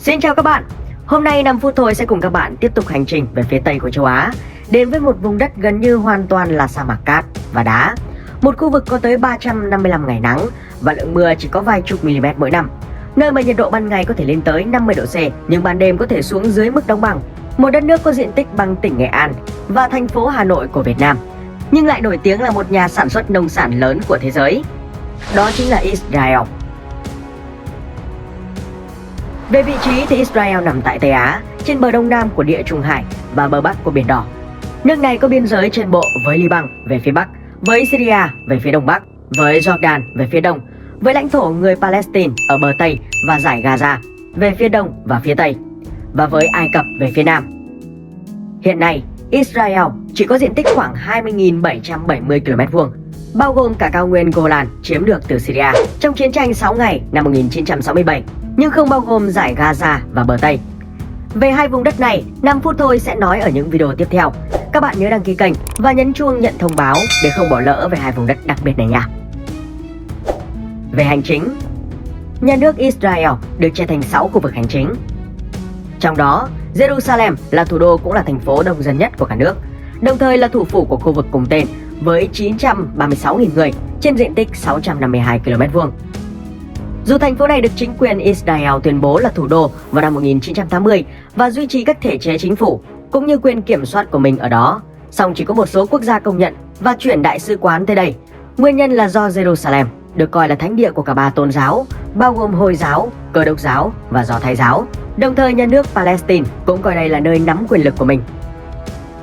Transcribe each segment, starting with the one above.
Xin chào các bạn. Hôm nay 5 phút thôi sẽ cùng các bạn tiếp tục hành trình về phía Tây của châu Á, đến với một vùng đất gần như hoàn toàn là sa mạc cát và đá. Một khu vực có tới 355 ngày nắng và lượng mưa chỉ có vài chục mm mỗi năm. Nơi mà nhiệt độ ban ngày có thể lên tới 50 độ C nhưng ban đêm có thể xuống dưới mức đóng băng. Một đất nước có diện tích bằng tỉnh Nghệ An và thành phố Hà Nội của Việt Nam, nhưng lại nổi tiếng là một nhà sản xuất nông sản lớn của thế giới. Đó chính là Israel. Về vị trí thì Israel nằm tại Tây Á, trên bờ đông nam của Địa Trung Hải và bờ bắc của Biển Đỏ. Nước này có biên giới trên bộ với Liban về phía bắc, với Syria về phía đông bắc, với Jordan về phía đông, với lãnh thổ người Palestine ở bờ Tây và dải Gaza về phía đông và phía Tây, và với Ai Cập về phía nam. Hiện nay, Israel chỉ có diện tích khoảng 20.770 km², bao gồm cả cao nguyên Golan chiếm được từ Syria trong chiến tranh 6 ngày năm 1967, nhưng không bao gồm dải Gaza và bờ Tây. Về hai vùng đất này, 5 phút thôi sẽ nói ở những video tiếp theo. Các bạn nhớ đăng ký kênh và nhấn chuông nhận thông báo để không bỏ lỡ về hai vùng đất đặc biệt này nha. Về hành chính, nhà nước Israel được chia thành 6 khu vực hành chính. Trong đó, Jerusalem là thủ đô cũng là thành phố đông dân nhất của cả nước, đồng thời là thủ phủ của khu vực cùng tên với 936.000 người trên diện tích 652 km². Dù thành phố này được chính quyền Israel tuyên bố là thủ đô vào năm 1980 và duy trì các thể chế chính phủ cũng như quyền kiểm soát của mình ở đó, song chỉ có một số quốc gia công nhận và chuyển đại sứ quán tới đây. Nguyên nhân là do Jerusalem được coi là thánh địa của cả ba tôn giáo, bao gồm Hồi giáo, Cơ đốc giáo và Do Thái giáo. Đồng thời nhà nước Palestine cũng coi đây là nơi nắm quyền lực của mình.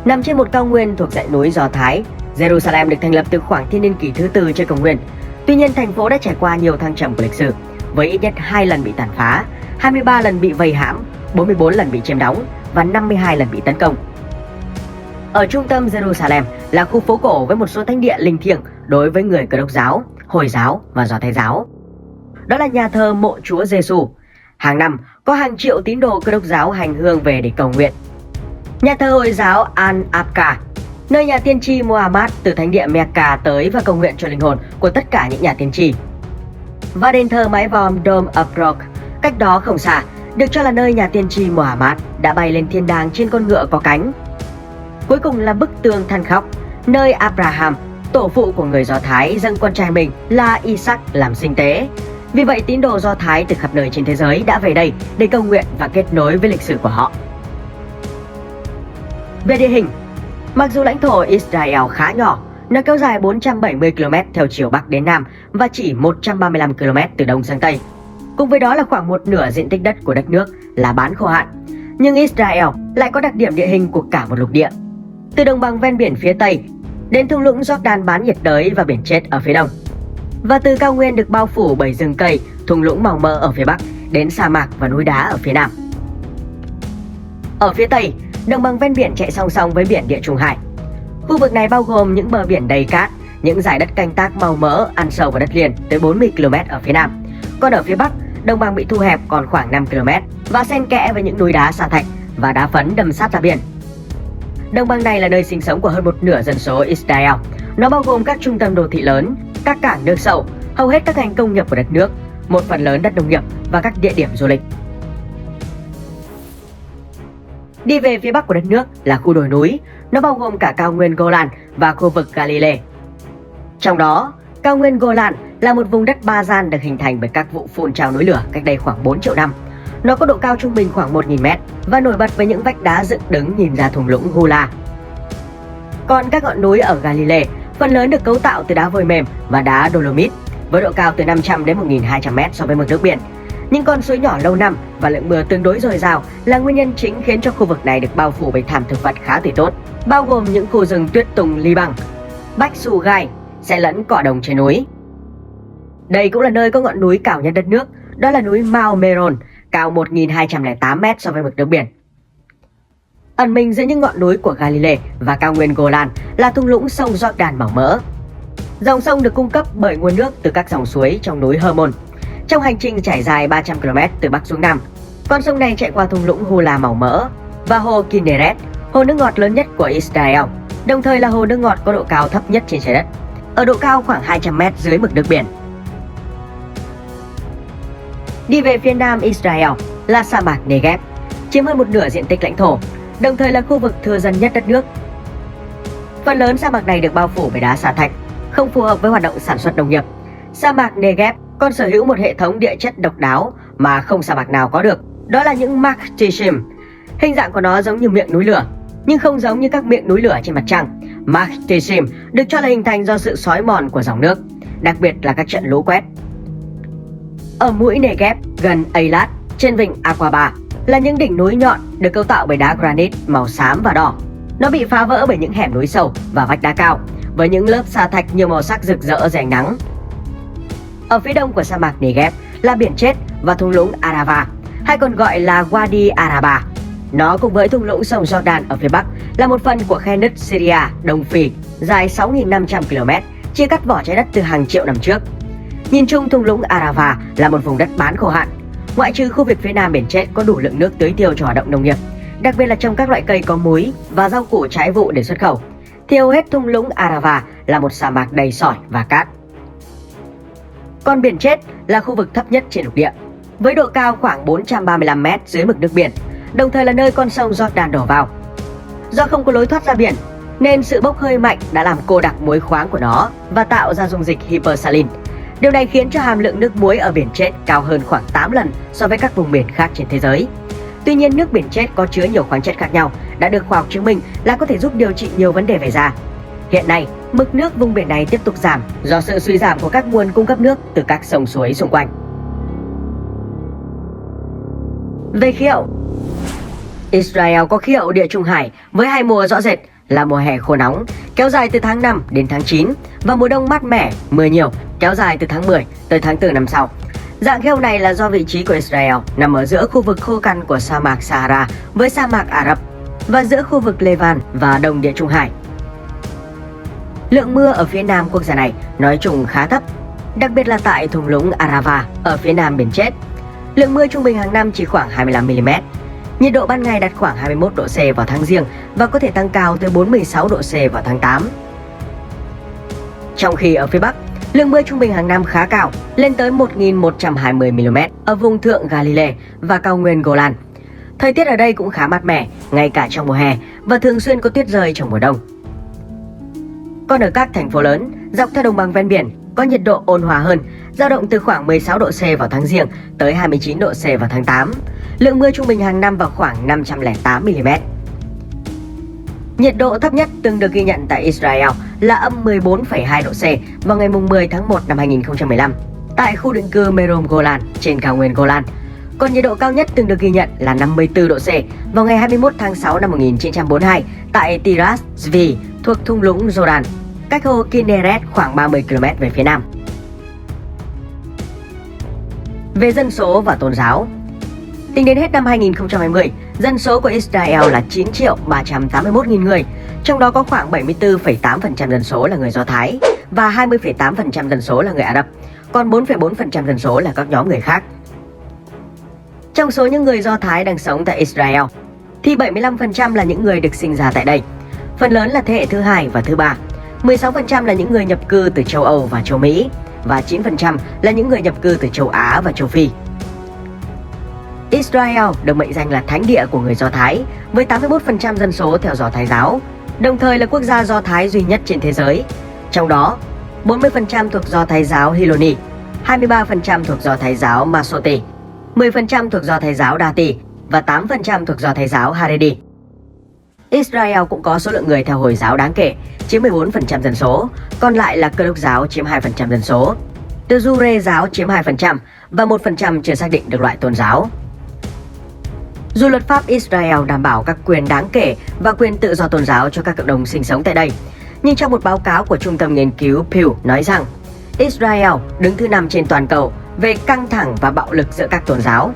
Nằm trên một cao nguyên thuộc dãy núi Do Thái, Jerusalem được thành lập từ khoảng thiên niên kỷ thứ 4 trước công nguyên. Tuy nhiên, thành phố đã trải qua nhiều thăng trầm của lịch sử, với ít nhất 2 lần bị tàn phá, 23 lần bị vây hãm, 44 lần bị chiếm đóng và 52 lần bị tấn công. Ở trung tâm Jerusalem là khu phố cổ với một số thánh địa linh thiêng đối với người Cơ đốc giáo, Hồi giáo và Do Thái giáo. Đó là nhà thờ mộ Chúa Giêsu. Hàng năm có hàng triệu tín đồ Cơ đốc giáo hành hương về để cầu nguyện. Nhà thờ Hồi giáo Al-Aqsa, nơi nhà tiên tri Muhammad từ thánh địa Mecca tới và cầu nguyện cho linh hồn của tất cả những nhà tiên tri. Và đền thờ mái vòm Dome of Rock, cách đó không xa, được cho là nơi nhà tiên tri Muhammad đã bay lên thiên đàng trên con ngựa có cánh. Cuối cùng là bức tường than khóc, nơi Abraham, tổ phụ của người Do Thái, dâng con trai mình là Isaac làm sinh tế. Vì vậy, tín đồ Do Thái từ khắp nơi trên thế giới đã về đây để cầu nguyện và kết nối với lịch sử của họ. Về địa hình, mặc dù lãnh thổ Israel khá nhỏ, nó kéo dài 470 km theo chiều Bắc đến Nam và chỉ 135 km từ Đông sang Tây. Cùng với đó là khoảng một nửa diện tích đất của đất nước là bán khô hạn. Nhưng Israel lại có đặc điểm địa hình của cả một lục địa. Từ đồng bằng ven biển phía Tây đến thung lũng Jordan bán nhiệt đới và biển chết ở phía Đông. Và từ cao nguyên được bao phủ bởi rừng cây, thung lũng màu mỡ ở phía Bắc đến sa mạc và núi đá ở phía Nam. Ở phía Tây, đồng bằng ven biển chạy song song với biển Địa Trung Hải. Khu vực này bao gồm những bờ biển đầy cát, những dải đất canh tác màu mỡ ăn sâu vào đất liền tới 40 km ở phía Nam. Còn ở phía Bắc, đồng bằng bị thu hẹp còn khoảng 5 km và xen kẽ với những núi đá sa thạch và đá phấn đâm sát ra biển. Đồng bằng này là nơi sinh sống của hơn một nửa dân số Israel. Nó bao gồm các trung tâm đô thị lớn, các cảng nước sâu, hầu hết các ngành công nghiệp của đất nước, một phần lớn đất nông nghiệp và các địa điểm du lịch. Đi về phía bắc của đất nước là khu đồi núi, nó bao gồm cả cao nguyên Golan và khu vực Galilee. Trong đó, cao nguyên Golan là một vùng đất ba gian được hình thành bởi các vụ phun trào núi lửa cách đây khoảng 4 triệu năm. Nó có độ cao trung bình khoảng 1.000 m và nổi bật với những vách đá dựng đứng nhìn ra thung lũng Hula. Còn các ngọn núi ở Galilee phần lớn được cấu tạo từ đá vôi mềm và đá Dolomit với độ cao từ 500 đến 1.200 m so với mực nước biển. Những con suối nhỏ lâu năm và lượng mưa tương đối dồi dào là nguyên nhân chính khiến cho khu vực này được bao phủ bởi thảm thực vật khá tươi tốt, bao gồm những khu rừng tuyết tùng Liban, bách su gai, xen lẫn cỏ đồng trên núi. Đây cũng là nơi có ngọn núi cao nhất đất nước, đó là núi Mount Meron, cao 1.208 m so với mực nước biển. Ẩn mình giữa những ngọn núi của Galilee và cao nguyên Golan là thung lũng sông Jordan màu mỡ. Dòng sông được cung cấp bởi nguồn nước từ các dòng suối trong núi Hermon. Trong hành trình trải dài 300 km từ Bắc xuống Nam, con sông này chạy qua thung lũng Hula màu mỡ và hồ Kinneret, hồ nước ngọt lớn nhất của Israel, đồng thời là hồ nước ngọt có độ cao thấp nhất trên trái đất, ở độ cao khoảng 200 m dưới mực nước biển. Đi về phía nam Israel, là sa mạc Negev, chiếm hơn một nửa diện tích lãnh thổ, đồng thời là khu vực thưa dân nhất đất nước. Phần lớn sa mạc này được bao phủ bởi đá sa thạch, không phù hợp với hoạt động sản xuất nông nghiệp. Sa mạc Negev còn sở hữu một hệ thống địa chất độc đáo mà không sa mạc nào có được, đó là những magmatism. Hình dạng của nó giống như miệng núi lửa, nhưng không giống như các miệng núi lửa trên mặt trăng. Magmatism được cho là hình thành do sự xói mòn của dòng nước, đặc biệt là các trận lũ quét. Ở mũi Negev gần Eilat trên vịnh Aqaba là những đỉnh núi nhọn được cấu tạo bởi đá granite màu xám và đỏ. Nó bị phá vỡ bởi những hẻm núi sâu và vách đá cao với những lớp sa thạch nhiều màu sắc rực rỡ dưới ánh nắng. Ở phía đông của sa mạc Negev là biển chết và thung lũng Arava, hay còn gọi là Wadi Araba. Nó cùng với thung lũng sông Jordan ở phía bắc là một phần của khe nứt Syria Đông Phi dài 6.500 km, chia cắt vỏ trái đất từ hàng triệu năm trước. Nhìn chung, thung lũng Arava là một vùng đất bán khô hạn, ngoại trừ khu vực phía nam biển chết có đủ lượng nước tưới tiêu cho hoạt động nông nghiệp, đặc biệt là trồng các loại cây có múi và rau củ trái vụ để xuất khẩu. Thì hầu hết thung lũng Arava là một sa mạc đầy sỏi và cát. Còn biển chết là khu vực thấp nhất trên lục địa, với độ cao khoảng 435 m dưới mực nước biển, đồng thời là nơi con sông Jordan đổ vào. Do không có lối thoát ra biển, nên sự bốc hơi mạnh đã làm cô đặc muối khoáng của nó và tạo ra dung dịch hypersaline. Điều này khiến cho hàm lượng nước muối ở biển chết cao hơn khoảng 8 lần so với các vùng biển khác trên thế giới. Tuy nhiên, nước biển chết có chứa nhiều khoáng chất khác nhau đã được khoa học chứng minh là có thể giúp điều trị nhiều vấn đề về da. Hiện nay, mực nước vùng biển này tiếp tục giảm do sự suy giảm của các nguồn cung cấp nước từ các sông suối xung quanh. Về khí hậu, Israel có khí hậu địa trung hải với hai mùa rõ rệt là mùa hè khô nóng kéo dài từ tháng 5 đến tháng 9 và mùa đông mát mẻ, mưa nhiều kéo dài từ tháng 10 tới tháng 4 năm sau. Dạng khí hậu này là do vị trí của Israel nằm ở giữa khu vực khô cằn của sa mạc Sahara với sa mạc Ả Rập và giữa khu vực Levant và Đông Địa Trung Hải. Lượng mưa ở phía nam quốc gia này nói chung khá thấp, đặc biệt là tại thung lũng Arava ở phía nam biển chết. Lượng mưa trung bình hàng năm chỉ khoảng 25 mm. Nhiệt độ ban ngày đạt khoảng 21 độ C vào tháng Giêng và có thể tăng cao tới 46 độ C vào tháng 8. Trong khi ở phía Bắc, lượng mưa trung bình hàng năm khá cao, lên tới 1.120 mm ở vùng thượng Galilee và cao nguyên Golan. Thời tiết ở đây cũng khá mát mẻ, ngay cả trong mùa hè, và thường xuyên có tuyết rơi trong mùa đông. Còn ở các thành phố lớn, dọc theo đồng bằng ven biển, có nhiệt độ ôn hòa hơn, dao động từ khoảng 16 độ C vào tháng Giêng tới 29 độ C vào tháng 8. Lượng mưa trung bình hàng năm vào khoảng 508 mm. Nhiệt độ thấp nhất từng được ghi nhận tại Israel là âm 14,2 độ C vào ngày 10 tháng 1 năm 2015 tại khu định cư Merom Golan trên cao nguyên Golan. Còn nhiệt độ cao nhất từng được ghi nhận là 54 độ C vào ngày 21 tháng 6 năm 1942 tại Tiras Zvi thuộc thung lũng Jordan, cách hồ Kinneret khoảng 30 km về phía nam. Về dân số và tôn giáo, tính đến hết năm 2020, dân số của Israel là 9.381.000 người, trong đó có khoảng 74,8% dân số là người Do Thái và 20,8% dân số là người Ả Rập, còn 4,4% dân số là các nhóm người khác. Trong số những người Do Thái đang sống tại Israel, thì 75% là những người được sinh ra tại đây, phần lớn là thế hệ thứ hai và thứ ba, 16% là những người nhập cư từ châu Âu và châu Mỹ, và 9% là những người nhập cư từ châu Á và châu Phi. Israel được mệnh danh là thánh địa của người Do Thái, với 81% dân số theo Do Thái giáo, đồng thời là quốc gia Do Thái duy nhất trên thế giới. Trong đó, 40% thuộc Do Thái giáo Hiloni, 23% thuộc Do Thái giáo Masorti, 10% thuộc Do Thái giáo Dati và 8% thuộc Do Thái giáo Haredi. Israel cũng có số lượng người theo Hồi giáo đáng kể, chiếm 14% dân số, còn lại là Cơ đốc giáo chiếm 2% dân số, Tự Du Rê giáo chiếm 2% và 1% chưa xác định được loại tôn giáo. Dù luật pháp Israel đảm bảo các quyền đáng kể và quyền tự do tôn giáo cho các cộng đồng sinh sống tại đây, nhưng trong một báo cáo của Trung tâm Nghiên cứu Pew nói rằng Israel đứng thứ 5 trên toàn cầu về căng thẳng và bạo lực giữa các tôn giáo.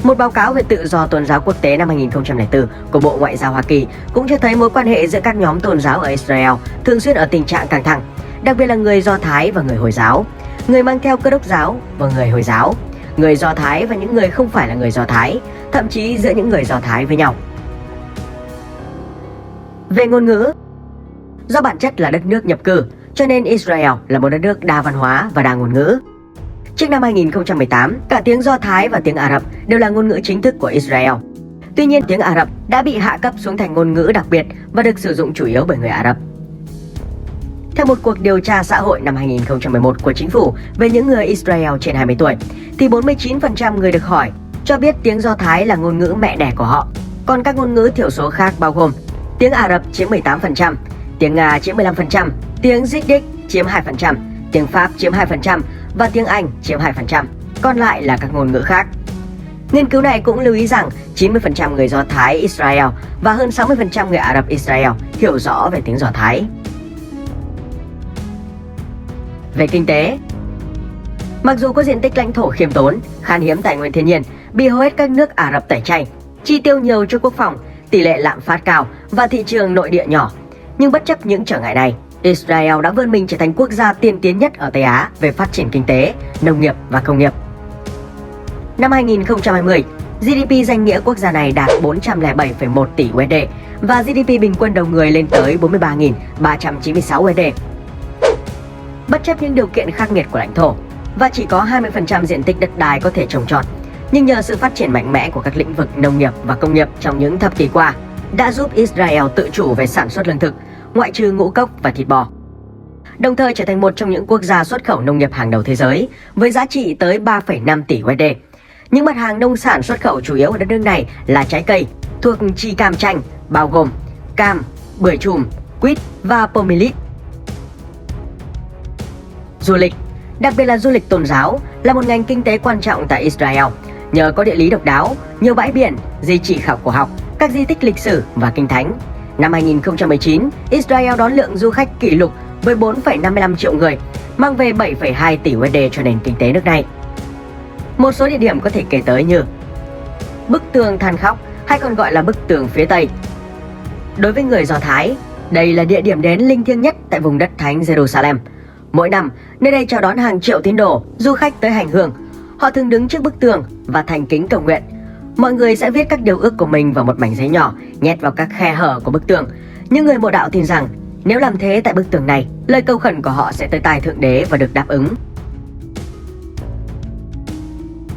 Một báo cáo về tự do tôn giáo quốc tế năm 2004 của Bộ Ngoại giao Hoa Kỳ cũng cho thấy mối quan hệ giữa các nhóm tôn giáo ở Israel thường xuyên ở tình trạng căng thẳng, đặc biệt là người Do Thái và người Hồi giáo, người mang theo Cơ đốc giáo và người Hồi giáo, người Do Thái và những người không phải là người Do Thái, thậm chí giữa những người Do Thái với nhau. Về ngôn ngữ, do bản chất là đất nước nhập cư, cho nên Israel là một đất nước đa văn hóa và đa ngôn ngữ. Trước năm 2018, cả tiếng Do Thái và tiếng Ả Rập đều là ngôn ngữ chính thức của Israel. Tuy nhiên, tiếng Ả Rập đã bị hạ cấp xuống thành ngôn ngữ đặc biệt và được sử dụng chủ yếu bởi người Ả Rập. Theo một cuộc điều tra xã hội năm 2011 của chính phủ về những người Israel trên 20 tuổi, thì 49% người được hỏi cho biết tiếng Do Thái là ngôn ngữ mẹ đẻ của họ. Còn các ngôn ngữ thiểu số khác bao gồm tiếng Ả Rập chiếm 18%, tiếng Nga chiếm 15%, tiếng Yiddish chiếm 2%, tiếng Pháp chiếm 2% và tiếng Anh chiếm 2%. Còn lại là các ngôn ngữ khác. Nghiên cứu này cũng lưu ý rằng 90% người Do Thái Israel và hơn 60% người Ả Rập Israel hiểu rõ về tiếng Do Thái. Về kinh tế, mặc dù có diện tích lãnh thổ khiêm tốn, khan hiếm tài nguyên thiên nhiên, bị hầu hết các nước Ả Rập tẩy chay, chi tiêu nhiều cho quốc phòng, tỷ lệ lạm phát cao và thị trường nội địa nhỏ, nhưng bất chấp những trở ngại này, Israel đã vươn mình trở thành quốc gia tiên tiến nhất ở Tây Á về phát triển kinh tế, nông nghiệp và công nghiệp. Năm 2020, GDP danh nghĩa quốc gia này đạt 407,1 tỷ USD và GDP bình quân đầu người lên tới 43.396 USD. Bất chấp những điều kiện khắc nghiệt của lãnh thổ và chỉ có 20% diện tích đất đai có thể trồng trọt, nhưng nhờ sự phát triển mạnh mẽ của các lĩnh vực nông nghiệp và công nghiệp trong những thập kỷ qua đã giúp Israel tự chủ về sản xuất lương thực, ngoại trừ ngũ cốc và thịt bò, đồng thời trở thành một trong những quốc gia xuất khẩu nông nghiệp hàng đầu thế giới với giá trị tới 3,5 tỷ USD. Những mặt hàng nông sản xuất khẩu chủ yếu ở đất nước này là trái cây thuộc chi cam chanh, bao gồm cam, bưởi chùm, quýt và pomelit. Du lịch, đặc biệt là du lịch tôn giáo, là một ngành kinh tế quan trọng tại Israel. Nhờ có địa lý độc đáo, nhiều bãi biển, di chỉ khảo cổ học, các di tích lịch sử và kinh thánh. Năm 2019, Israel đón lượng du khách kỷ lục với 4,55 triệu người, mang về 7,2 tỷ USD cho nền kinh tế nước này. Một số địa điểm có thể kể tới như bức tường than khóc, hay còn gọi là bức tường phía Tây. Đối với người Do Thái, đây là địa điểm đến linh thiêng nhất tại vùng đất thánh Jerusalem. Mỗi năm, nơi đây chào đón hàng triệu tín đồ, du khách tới hành hương. Họ thường đứng trước bức tường và thành kính cầu nguyện. Mọi người sẽ viết các điều ước của mình vào một mảnh giấy nhỏ, nhét vào các khe hở của bức tường. Những người mộ đạo tin rằng nếu làm thế tại bức tường này, lời cầu khẩn của họ sẽ tới tai Thượng Đế và được đáp ứng.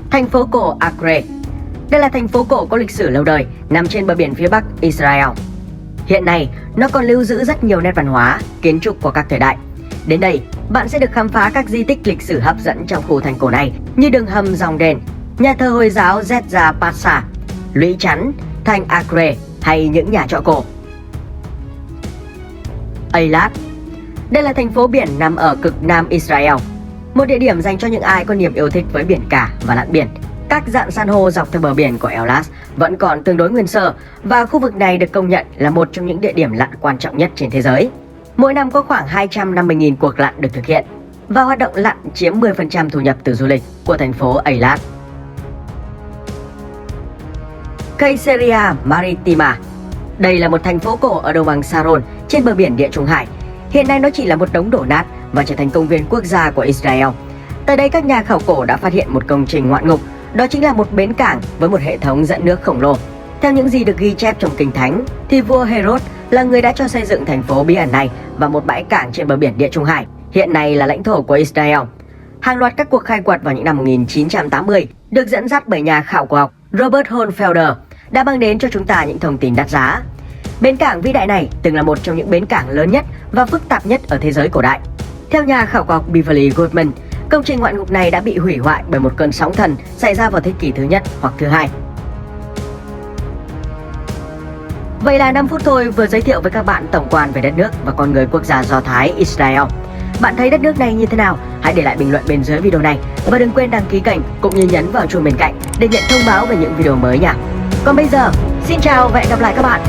Thành phố cổ Acre. Đây là thành phố cổ có lịch sử lâu đời, nằm trên bờ biển phía Bắc Israel. Hiện nay, nó còn lưu giữ rất nhiều nét văn hóa, kiến trúc của các thời đại. Đến đây, bạn sẽ được khám phá các di tích lịch sử hấp dẫn trong khu thành cổ này, như đường hầm dòng đền, nhà thờ Hồi giáo Zedza Pasha, lũy chắn, thành Acre hay những nhà trọ cổ. Eilat. Đây là thành phố biển nằm ở cực nam Israel, một địa điểm dành cho những ai có niềm yêu thích với biển cả và lặn biển. Các rạn san hô dọc theo bờ biển của Eilat vẫn còn tương đối nguyên sơ và khu vực này được công nhận là một trong những địa điểm lặn quan trọng nhất trên thế giới. Mỗi năm có khoảng 250.000 cuộc lặn được thực hiện và hoạt động lặn chiếm 10% thu nhập từ du lịch của thành phố Eilat. Caesarea Maritima. Đây là một thành phố cổ ở đồng bằng Saron trên bờ biển Địa Trung Hải. Hiện nay nó chỉ là một đống đổ nát và trở thành công viên quốc gia của Israel. Tại đây các nhà khảo cổ đã phát hiện một công trình ngoạn mục, đó chính là một bến cảng với một hệ thống dẫn nước khổng lồ. Theo những gì được ghi chép trong Kinh Thánh, thì vua Herod là người đã cho xây dựng thành phố bí ẩn này và một bãi cảng trên bờ biển Địa Trung Hải, hiện nay là lãnh thổ của Israel. Hàng loạt các cuộc khai quật vào những năm 1980 được dẫn dắt bởi nhà khảo cổ học Robert Hohlfelder đã mang đến cho chúng ta những thông tin đắt giá. Bến cảng vĩ đại này từng là một trong những bến cảng lớn nhất và phức tạp nhất ở thế giới cổ đại. Theo nhà khảo cổ học Beverly Goodman, công trình ngoạn mục này đã bị hủy hoại bởi một cơn sóng thần xảy ra vào thế kỷ thứ nhất hoặc thứ hai. Vậy là 5 phút thôi vừa giới thiệu với các bạn tổng quan về đất nước và con người quốc gia Do Thái Israel. Bạn thấy đất nước này như thế nào? Hãy để lại bình luận bên dưới video này và đừng quên đăng ký kênh cũng như nhấn vào chuông bên cạnh để nhận thông báo về những video mới nha. Còn bây giờ, xin chào và hẹn gặp lại các bạn